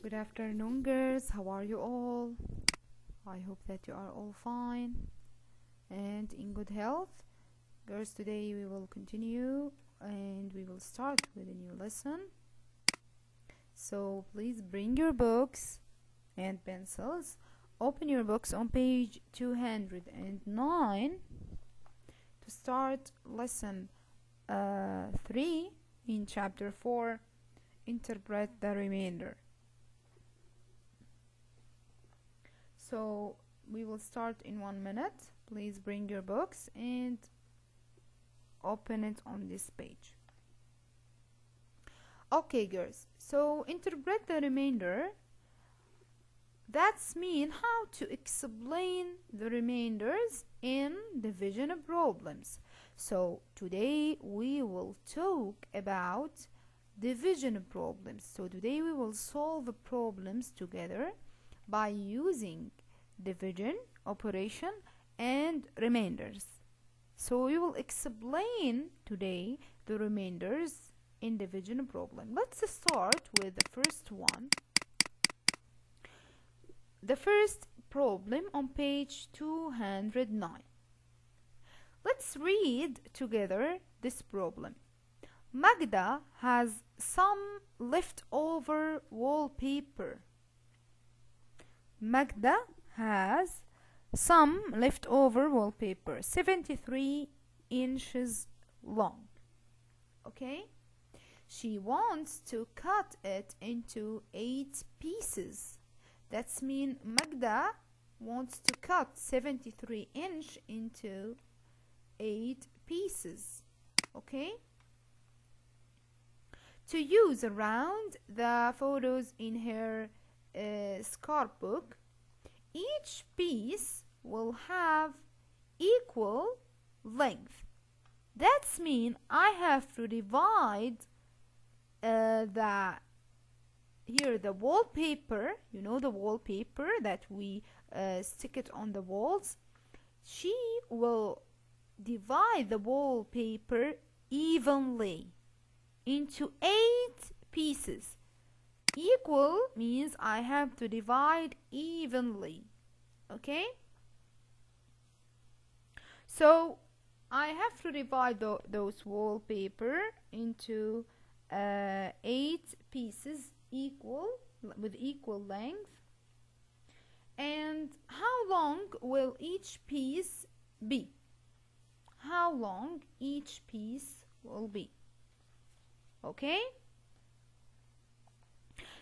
Good afternoon, girls. How are you all? I hope that you are all fine and in good health. Girls, today we will continue and we will start with a new lesson. So please bring your books and pencils. Open your books on page 209 to start lesson 3 in chapter 4, Interpret the Remainder. So we will start in 1 minute. Please bring your books and open it on this page. Okay, girls. So interpret the remainder. That's mean how to explain the remainders in division problems. So today we will talk about division problems. So today we will solve problems together by using division operation and remainders. So we will explain today the remainders in division problem. Let's start with the first one. The first problem on page 209. Let's read together this problem. Magda has some leftover wallpaper. Magda has some leftover wallpaper, 73 inches long. Okay? She wants to cut it into 8 pieces. That's mean Magda wants to cut 73 inch into 8 pieces. Okay? To use around the photos in her scrapbook, each piece will have equal length. That's mean I have to divide the wallpaper, you know, the wallpaper that we stick it on the walls. She will divide the wallpaper evenly into 8 pieces. Equal means I have to divide evenly. Okay? So I have to divide those wallpaper into 8 pieces with equal length. And how long will each piece be? How long each piece will be? Okay?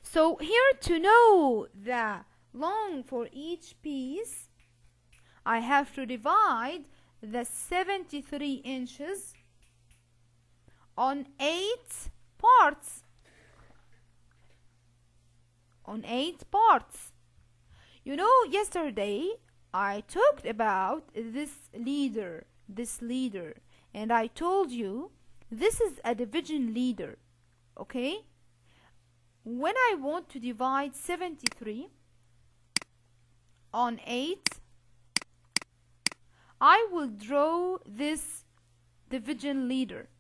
So here, to know the long for each piece, I have to divide the 73 inches on 8 parts. On 8 parts. You know, yesterday I talked about this leader, and I told you this is a division leader. Okay? When I want to divide 73 on 8, I will draw this division leader.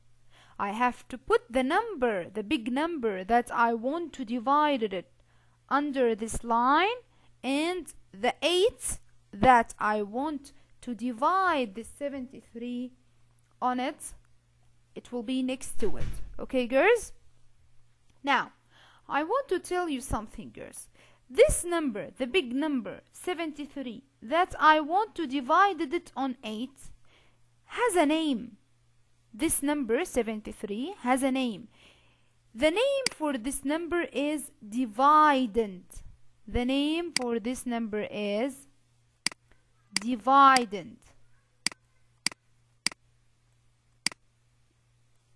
I have to put the number, the big number that I want to divide it under this line, and the 8 that I want to divide the 73 on it, it will be next to it. Okay, girls? Now, I want to tell you something, girls. This number, the big number, 73, that I want to divide it on 8, has a name. This number, 73, has a name. The name for this number is dividend. The name for this number is dividend.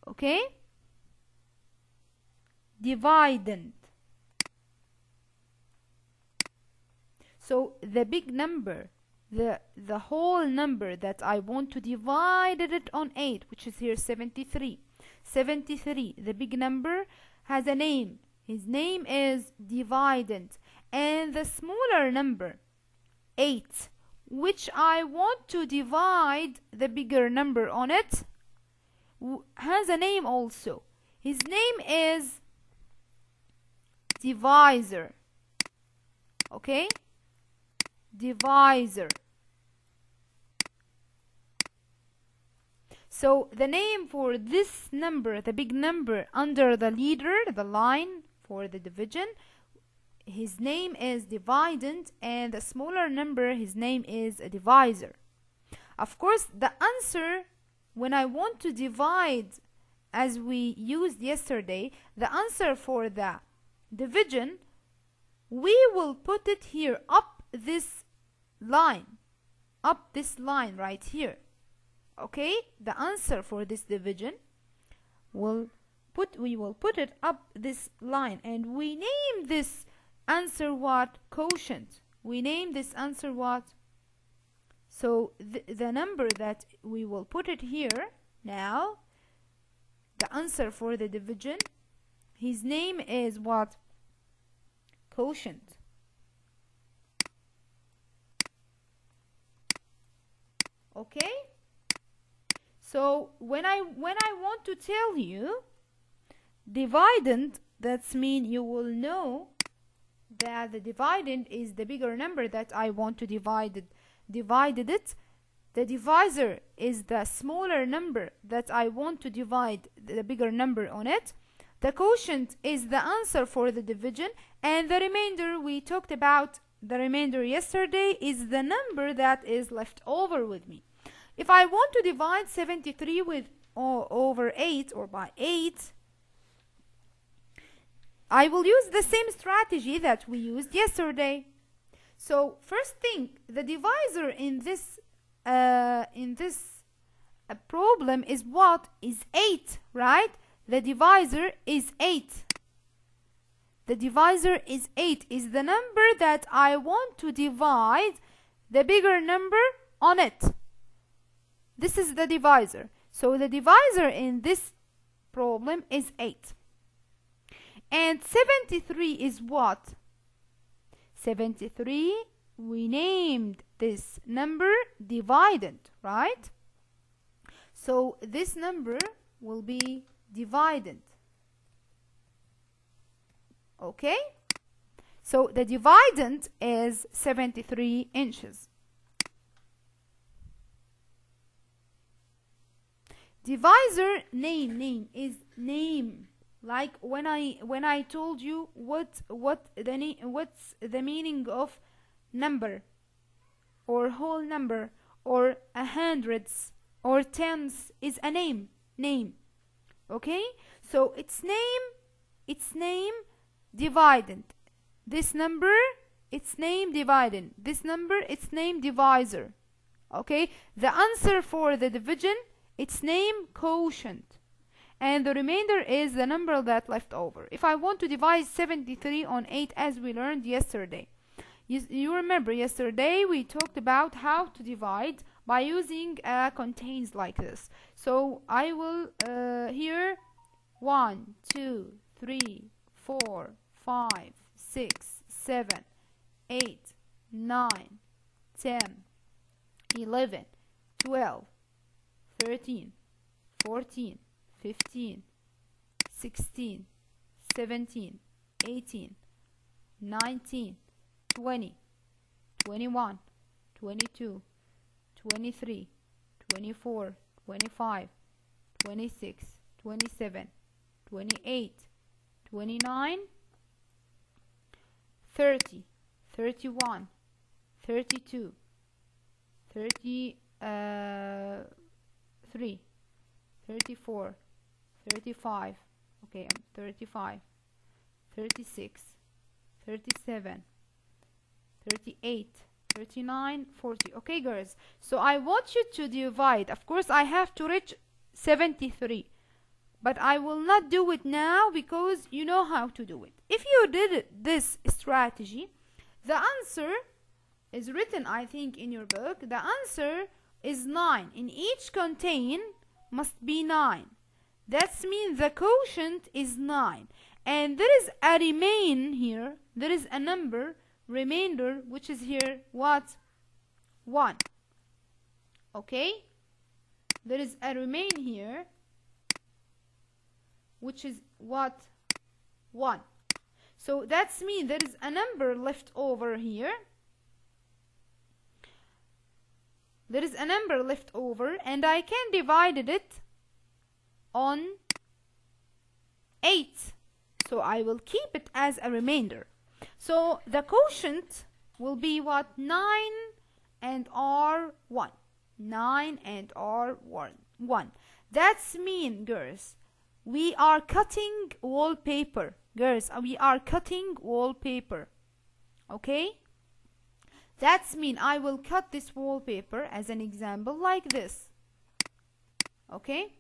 Okay? Dividend. So the big number, the whole number that I want to divide it on 8, which is here 73. 73, the big number, has a name. His name is dividend. And the smaller number, 8, which I want to divide the bigger number on it, has a name also. His name is divisor. Okay, divisor. So the name for this number, the big number under the leader, the line for the division, his name is dividend, and the smaller number, his name is a divisor. Of course, the answer, when I want to divide, as we used yesterday, the answer for the division, we will put it here up this line right here. Okay, the answer for this division we will put it up this line, and we name this answer what? Quotient. We name this answer what? So the number that we will put it here now, the answer for the division, his name is what? Quotient. Okay, so when I want to tell you dividend, that's mean you will know that the dividend is the bigger number that I want to divided it. The divisor is the smaller number that I want to divide the bigger number on it. The quotient is the answer for the division, and the remainder, we talked about the remainder yesterday, is the number that is left over with me. If I want to divide 73 with over 8 or by 8, I will use the same strategy that we used yesterday. So first thing, the divisor in this problem is what? Is 8, right? The divisor is 8. The divisor is 8, is the number that I want to divide the bigger number on it. This is the divisor. So the divisor in this problem is 8. And 73 is what? 73, we named this number dividend, right? So this number will be dividend. Okay? So the dividend is 73 inches. Divisor name is name. Like when I told you what's the meaning of number or whole number or a hundreds or tens, is a name. Okay? So its name dividend. This number, its name dividend. This number, its name divisor. Okay? The answer for the division, its name quotient. And the remainder is the number that left over. If I want to divide 73 on 8, as we learned yesterday, you remember yesterday we talked about how to divide by using contains like this. So I will here 1, 2, 3, 4, 5, 6, 7, 8, 9, 10, 11, 12, 13, 14, 15, 16, 17, 18, 19, 20, 21, 22, 23, 24, 25, 26, 27, 28, 29, 30, 31, 32, 33, 34, 35, okay, 35, 36, 37, 38, 39, 40. Okay, girls, so I want you to divide. Of course, I have to reach 73, but I will not do it now because you know how to do it. If you did this strategy, the answer is written, I think, in your book. The answer is 9. In each contain must be 9. That means the quotient is 9. And there is a remain here. There is a number, remainder, which is here, what? 1. Okay? There is a remain here, which is what? 1. So that's mean there is a number left over here. There is a number left over, and I can divide it on 8. So I will keep it as a remainder. So the quotient will be what? 9 and R1. 9 and R1. That's mean, girls, we are cutting wallpaper. Girls, we are cutting wallpaper. Okay? That's mean I will cut this wallpaper as an example like this. Okay?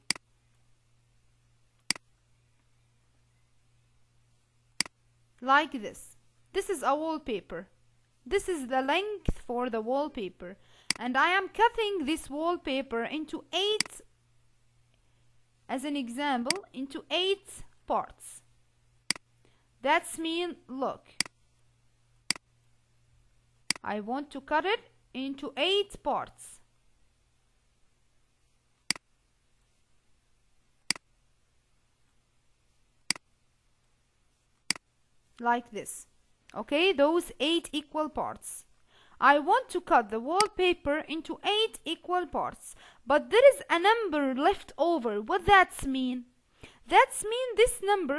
Like this. This is a wallpaper. This is the length for the wallpaper. And I am cutting this wallpaper into 8, as an example, into 8 parts. That's mean, look, I want to cut it into 8 parts. Like this. Okay, those 8 equal parts. I want to cut the wallpaper into 8 equal parts, but there is a number left over. What that's mean? That's mean this number,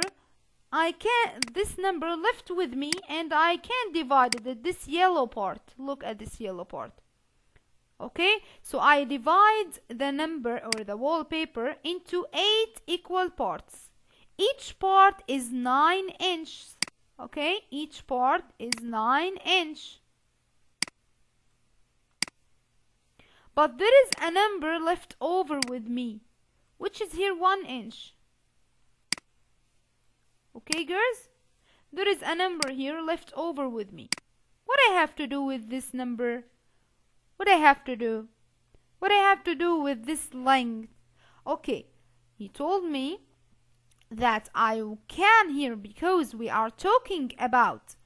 this number left with me, and I can divide it, this yellow part. Look at this yellow part. Okay, so I divide the number or the wallpaper into 8 equal parts. Each part is 9 inches. Okay, each part is 9 inches. But there is a number left over with me, which is here 1 inch. Okay, girls? There is a number here left over with me. What I have to do with this number? What I have to do? What I have to do with this length? Okay, he told me that I can here, because we are talking about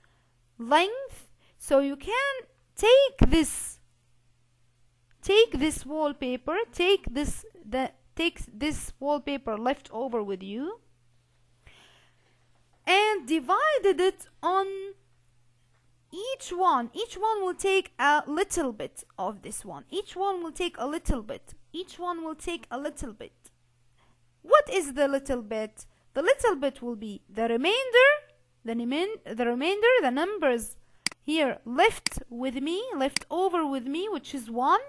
length, so you can take this wallpaper, take this wallpaper left over with you, and divided it on each one. Each one will take a little bit of this one. Each one will take a little bit. Each one will take a little bit. What is the little bit? The little bit will be the remainder, the numbers here left over with me, which is 1,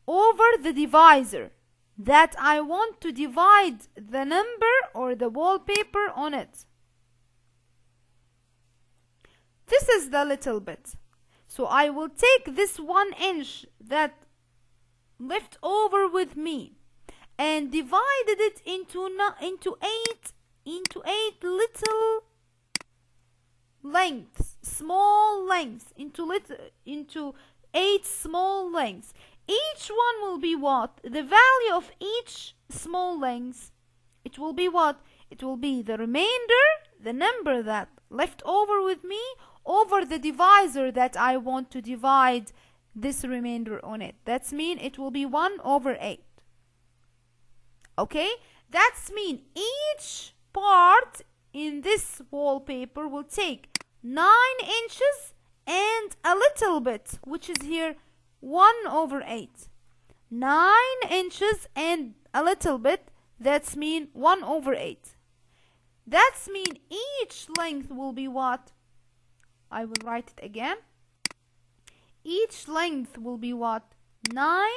over the divisor that I want to divide the number or the wallpaper on it. This is the little bit. So I will take this 1 inch that left over with me and divided it into 8 little lengths, small lengths, into 8 small lengths. Each one will be what? The value of each small length. It will be what? It will be the remainder, the number that left over with me, over the divisor that I want to divide this remainder on it. That's mean it will be 1 over 8. Okay? That's mean each part in this wallpaper will take 9 inches and a little bit, which is here 1 over 8. 9 inches and a little bit, that's mean 1 over 8. That's mean each length will be what? I will write it again. Each length will be what? 9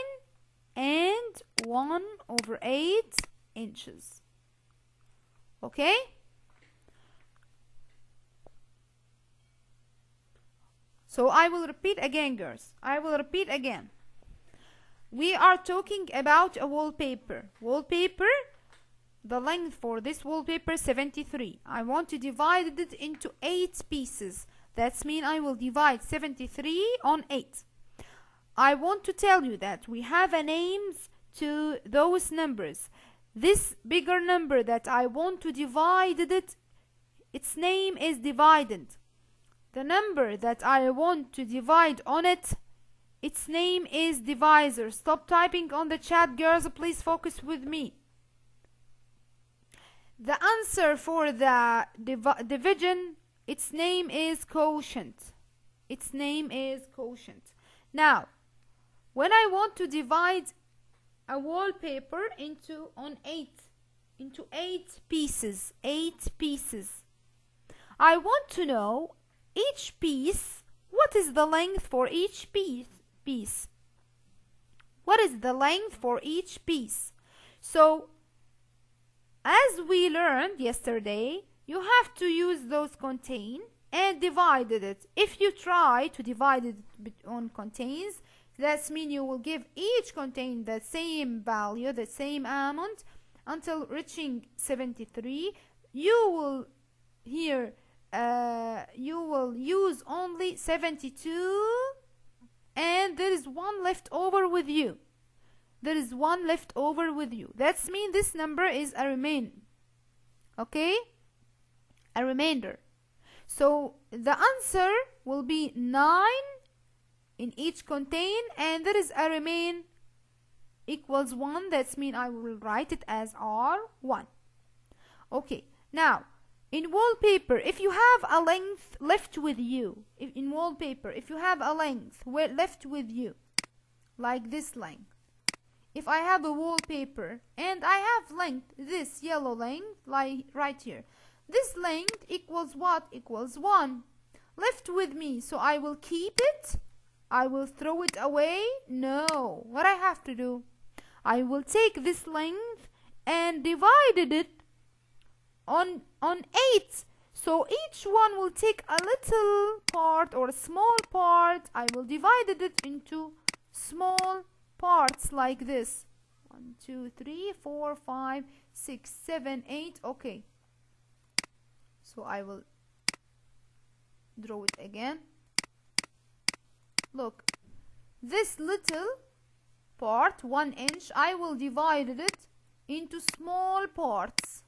and 1 over 8 inches. Okay? So I will repeat again, girls. I will repeat again. We are talking about a wallpaper. Wallpaper, the length for this wallpaper 73. I want to divide it into 8 pieces. That's mean I will divide 73 on 8. I want to tell you that we have a names to those numbers. This bigger number that I want to divide it, its name is dividend. The number that I want to divide on it, its name is divisor. Stop typing on the chat, girls. Please focus with me. The answer for the division, its name is quotient. Its name is quotient. Now, when I want to divide a wallpaper into eight pieces, I want to know each piece, what is the length for each piece? What is the length for each piece? So, as we learned yesterday, you have to use those contain and divided it. If you try to divide it on contains, that means you will give each contain the same value, the same amount until reaching 73. You will here you will use only 72, and there is one left over with you. There is one left over with you. That means this number is a remainder. Okay? A remainder. So the answer will be 9 in each contain, and there is a remain equals 1. That means I will write it as R1. Okay. Now, in wallpaper, if you have a length left with you, if you have a length left with you, like this length, if I have a wallpaper and I have length, this yellow length, like right here, this length equals what? Equals 1 left with me. So I will keep it. I will throw it away. No. What I have to do? I will take this length and divided it on 8. So each one will take a little part or a small part. I will divide it into small parts like this. 1, 2, 3, 4, 5, 6, 7, 8. Okay. So I will draw it again. Look, this little part, 1 inch, I will divide it into small parts.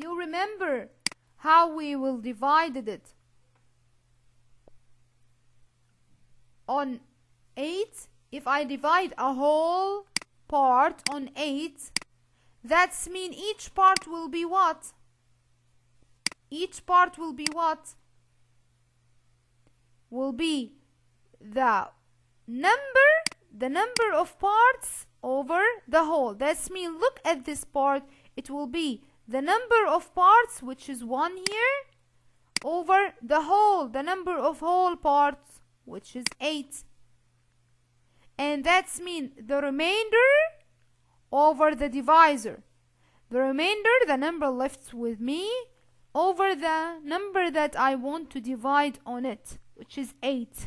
You remember how we will divide it on 8? If I divide a whole part on 8, that means each part will be what? Each part will be what? Will be the number of parts over the whole. That means look at this part. It will be the number of parts, which is 1 here, over the whole, the number of whole parts, which is 8. And that means the remainder over the divisor. The remainder, the number left with me, over the number that I want to divide on it, which is 8.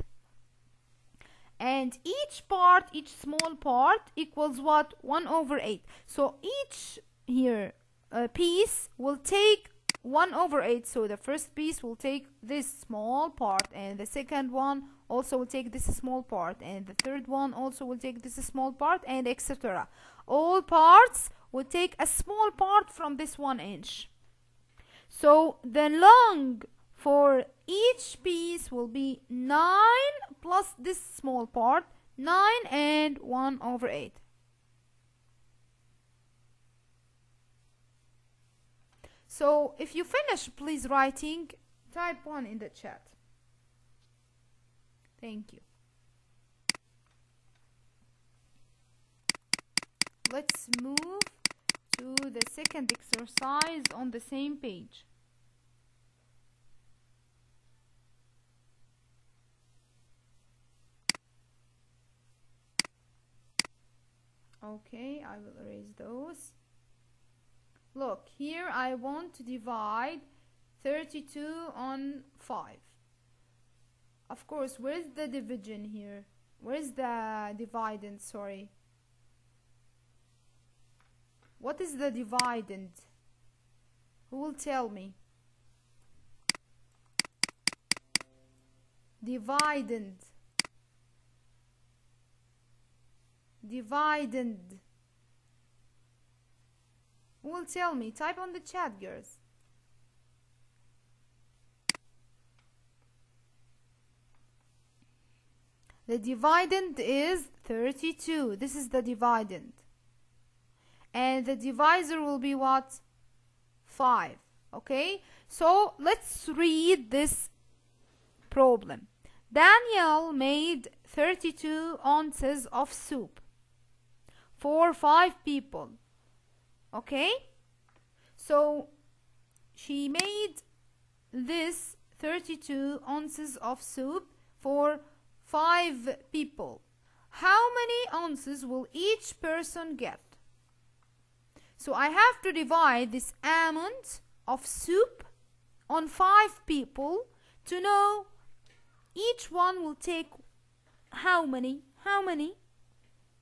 And each part, each small part equals what? 1 over 8. So each here piece will take 1 over 8. So the first piece will take this small part, and the second one also will take this small part, and the third one also will take this small part, and etc. All parts will take a small part from this 1 inch. So the long for each piece will be 9 plus this small part, 9 and 1 over 8. So if you finish, please writing, type 1 in the chat. Thank you. Let's move to the second exercise on the same page. Okay, I will erase those. Look, here I want to divide 32 on 5. Of course, where's the division here? Where's the dividend? Sorry. What is the dividend? Who will tell me? Dividend. Dividend. Who will tell me? Type on the chat, girls. The dividend is 32. This is the dividend. and the divisor will be what? 5. Okay, so let's read this problem. Daniel made 32 ounces of soup for 5 people. Okay, so she made this 32 ounces of soup for 5 people. How many ounces will each person get? So I have to divide this amount of soup on 5 people to know each one will take how many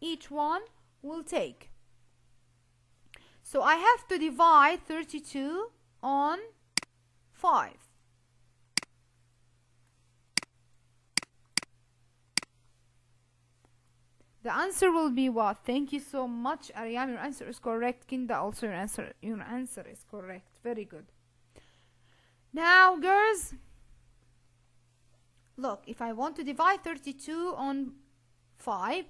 each one will take. So I have to divide 32 on 5. The answer will be what? Thank you so much, Ariam. Your answer is correct. Kinda, also your answer is correct. Very good. Now, girls, look, if I want to divide 32 on 5,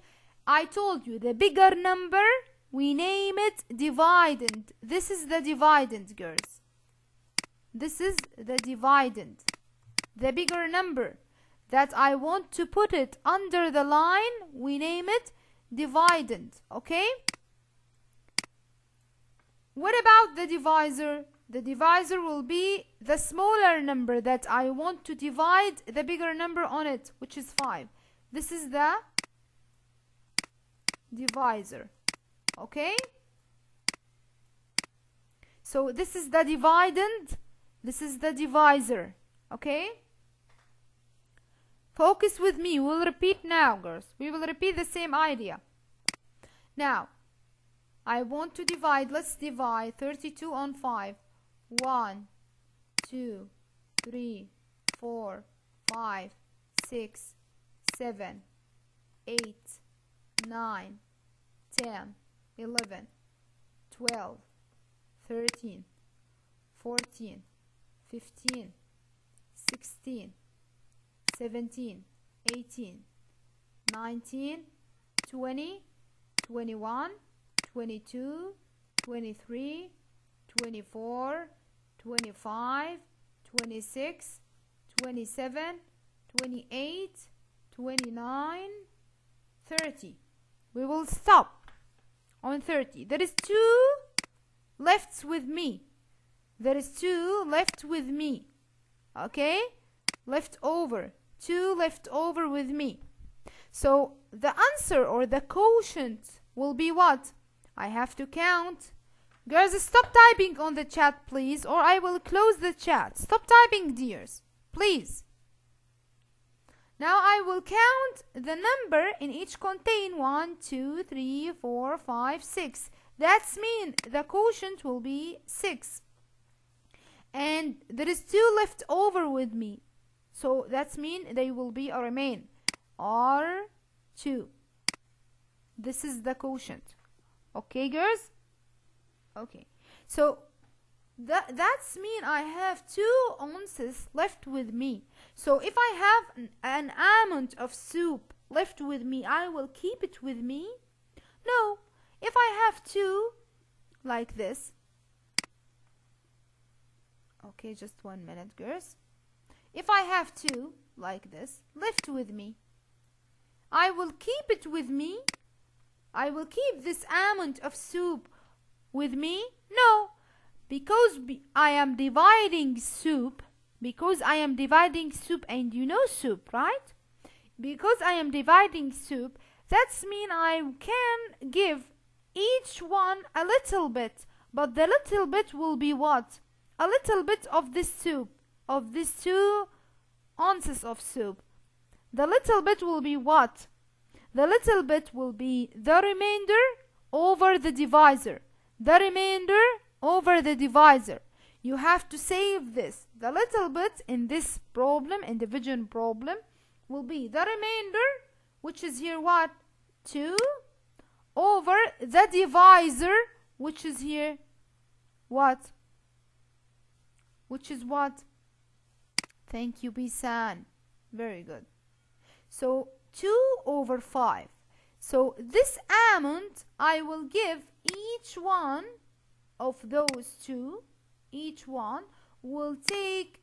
I told you the bigger number, we name it dividend. This is the dividend, girls. This is the dividend. The bigger number that I want to put it under the line, we name it dividend. Okay? What about the divisor? The divisor will be the smaller number that I want to divide the bigger number on it, which is 5. This is the divisor. Okay? So this is the dividend, this is the divisor. Okay? Focus with me. We'll repeat now, girls. We will repeat the same idea. Now, I want to divide. Let's divide 32 on 5. 1, 2, 3, 4, 5, 6, 7, 8, 9, 10, 11, 12, 13, 14, 15, 16, 17, 18, 19, 20, 21, 22, 23, 24, 25, 26, 27, 28, 29, 30. We will stop on 30. There is 2 left with me. There is 2 left with me. Okay? Left over. 2 left over with me. So the answer or the quotient will be what? I have to count. Girls, stop typing on the chat, please, or I will close the chat. Stop typing, dears. Please. Now I will count the number in each contain 1, 2, 3, 4, 5, 6. That's mean the quotient will be 6. And there is 2 left over with me. So that's mean they will be a remain. R2. This is the quotient. Okay, girls? Okay. So that's mean I have 2 ounces left with me. So if I have an amount of soup left with me, I will keep it with me? No. If I have 2 like this. Okay, just 1 minute, girls. If I have 2 like this left with me, I will keep it with me? I will keep this amount of soup with me? No, because I am dividing soup, and you know soup, right? Because I am dividing soup, that's mean I can give each one a little bit, but the little bit will be what? A little bit of this soup, of these 2 ounces of soup. The little bit will be what? The little bit will be the remainder over the divisor. The remainder over the divisor. You have to save this. The little bit in this problem, in division problem, will be the remainder, which is here what? 2 over the divisor, which is here what? Which is what? Thank you, Bisan. Very good. So 2 over 5. So this amount I will give each one of those two, each one will take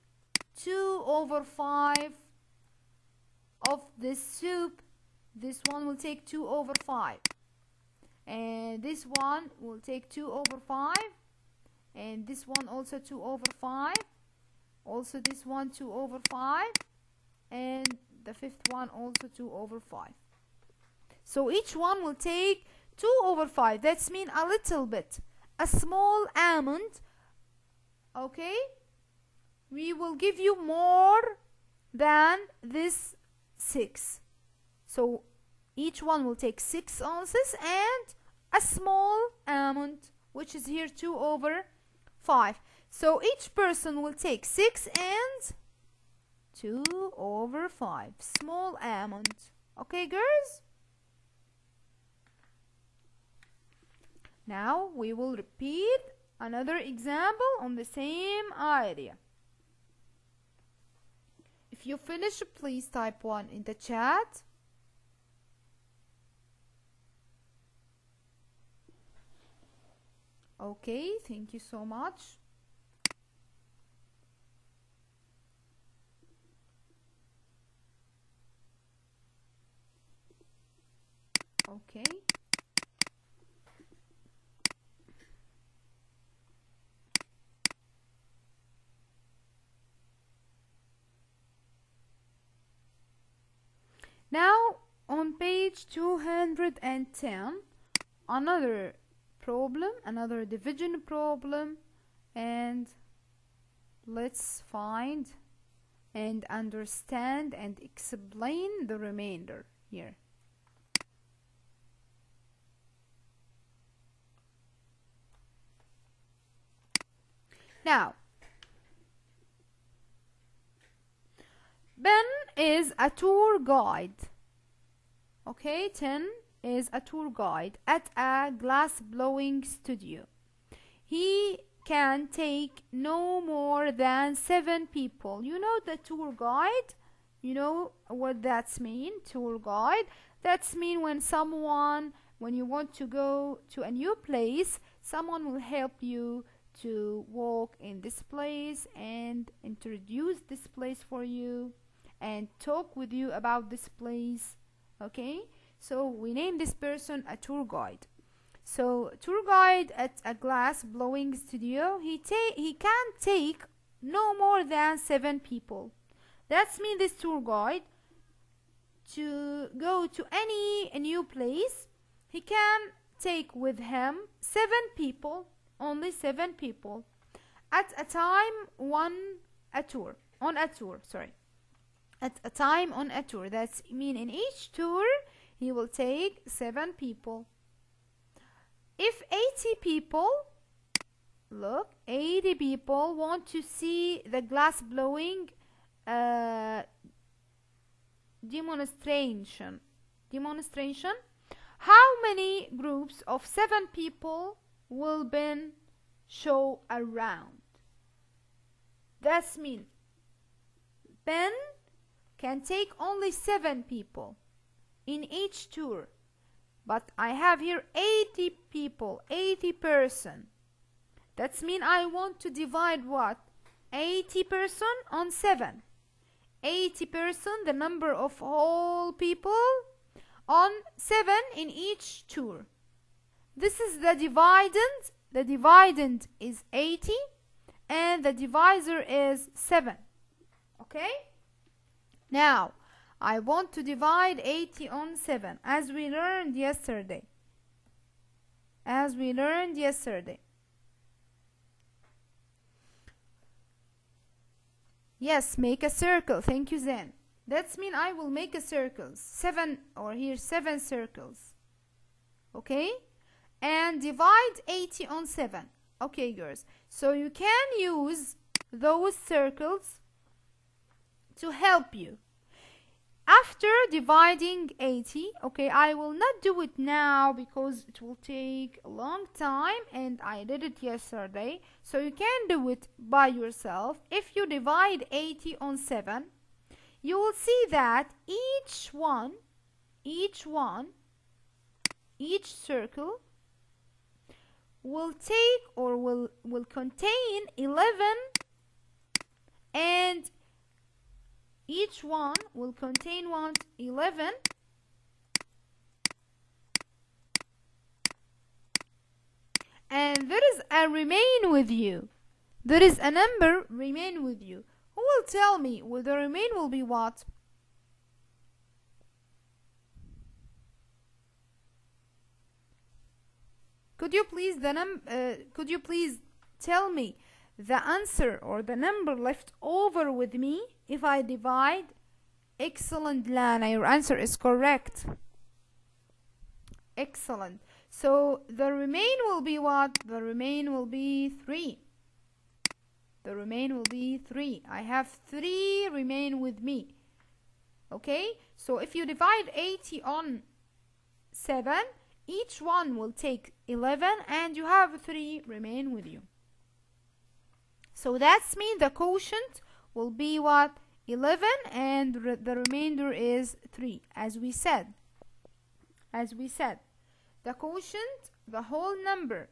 2/5 of this soup. This one will take 2/5, and this one will take 2/5, and this one also 2/5, also this one 2/5, and the fifth one also 2/5. So each one will take 2/5. That's mean a little bit, a small amount. Okay, we will give you more than this 6. So each one will take 6 ounces and a small amount, which is here 2/5. So each person will take 6 and 2/5, small amount. Okay, girls? Now we will repeat another example on the same idea. If you finish, please type 1 in the chat. Okay, thank you so much. Okay. Now on page 210, another problem, another division problem, and let's find and understand and explain the remainder here. Now, Ben is a tour guide. Okay, 10 is a tour guide at a glass blowing studio. He can take no more than 7 people. You know the tour guide? You know what that's mean? Tour guide. That's mean when you want to go to a new place, someone will help you to walk in this place and introduce this place for you and talk with you about this place. Okay, so we name this person a tour guide. So tour guide at a glass blowing studio, he can take no more than 7 people. That's mean this tour guide to go to any new place, he can take with him 7 people, only 7 people at a time on a tour. At a time on a tour. That's mean in each tour he will take 7 people. If 80 people, look, 80 people want to see the glass blowing demonstration, how many groups of 7 people will Ben show around? That's mean Ben can take only 7 people in each tour, but I have here 80 people, 80 person. That's mean I want to divide what? 80 person on 7. 80 person, the number of all people, on 7 in each tour. This is the dividend. The dividend is 80 and the divisor is 7. Okay? Now, I want to divide 80 on 7 as we learned yesterday. Yes, make a circle. Thank you, Zen. That's mean I will make a circle. 7 or here 7 circles. Okay? And divide 80 on 7. Okay, girls. So you can use those circles to help you. After dividing 80, okay, I will not do it now because it will take a long time and I did it yesterday. So you can do it by yourself. If you divide 80 on 7, you will see that each circle will take or will contain 11, and each one will contain 11, and there is a remain with you. There is a number remain with you. Who will tell me the remain will be what? Could you please tell me the answer or the number left over with me if I divide? Excellent, Lana. Your answer is correct. Excellent. So the remain will be what? The remain will be 3. The remain will be 3. I have 3 remain with me. Okay? So if you divide 80 on 7, each one will take 11, and you have 3 remain with you. So that's mean the quotient will be what? 11, and the remainder is 3, as we said. The quotient, the whole number,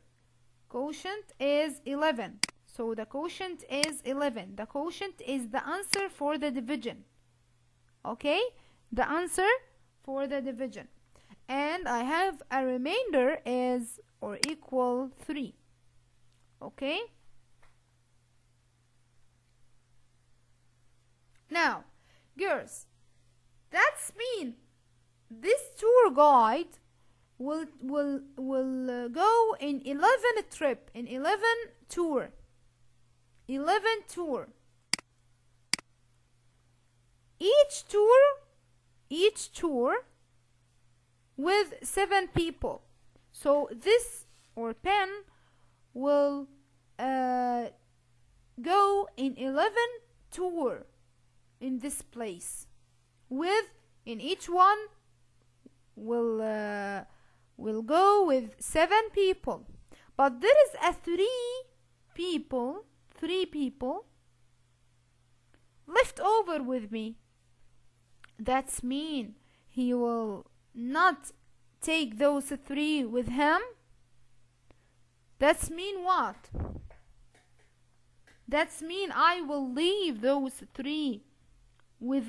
quotient is 11. So the quotient is 11. The quotient is the answer for the division. Okay? The answer for the division. And I have a remainder is or equal 3. Okay? Now, girls, that's mean this tour guide will go in 11 trip, in 11 tour. 11 tour. Each tour with 7 people. So this or pen will go in 11 tour in this place, with in each one will go with 7 people. But there is a 3 people left over with me. That's mean he will not take those 3 with him. That's mean what? That's mean I will leave those 3 without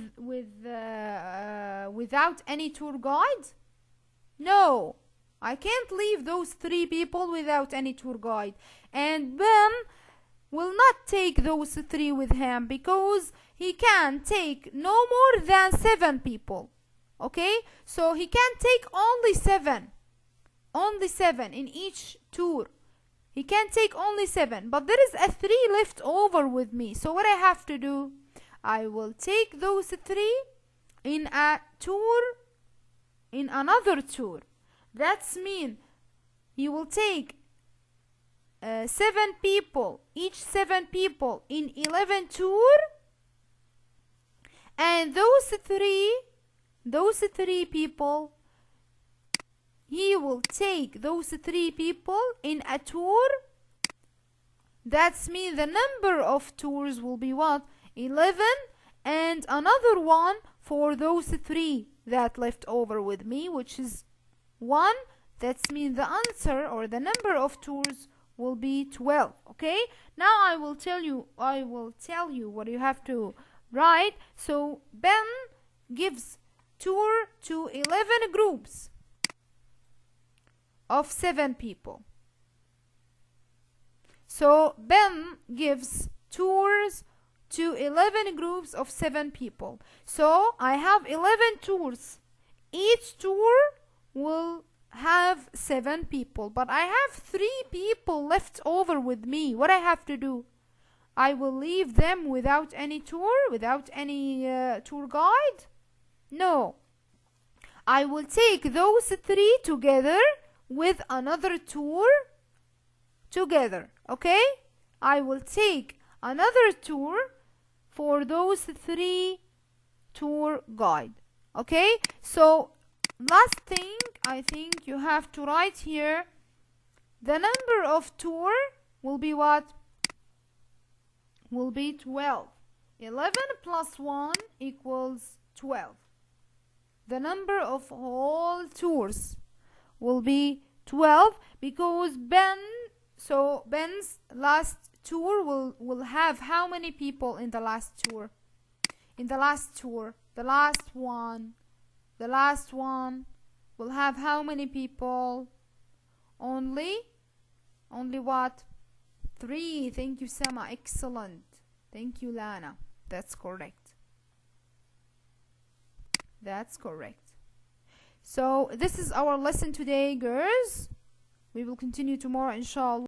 any tour guide? No, I can't leave those 3 people without any tour guide. And Ben will not take those 3 with him because he can take no more than 7 people. Okay, so he can take only 7 in each tour. He can take only 7, but there is a 3 left over with me. So what I have to do, I will take those 3 in a tour, in another tour. That's mean he will take 7 people, each 7 people in 11 tour, and those three people, he will take those 3 people in a tour. That's mean the number of tours will be what? 11, and another one for those 3 that left over with me, which is 1. That's mean the answer or the number of tours will be 12. Okay, now I will tell you what you have to write. So Ben gives tour to 11 groups of 7 people. So Ben gives tours to 11 groups of 7 people. So I have 11 tours. Each tour will have 7 people, but I have 3 people left over with me. What I have to do? I will leave them without any tour, without any tour guide? No. I will take those 3 together with another tour together. Okay? I will take another tour for those 3 tour guide. Okay? So last thing, I think you have to write here the number of tour will be what? Will be 12. 11 plus 1 equals 12. The number of all tours will be 12 because Ben So Ben's last tour will have how many people in the last tour? In the last tour, the last one will have how many people? Only what? 3. Thank you, Sama. Excellent. Thank you, Lana. That's correct. That's correct. So this is our lesson today, girls. We will continue tomorrow, inshallah.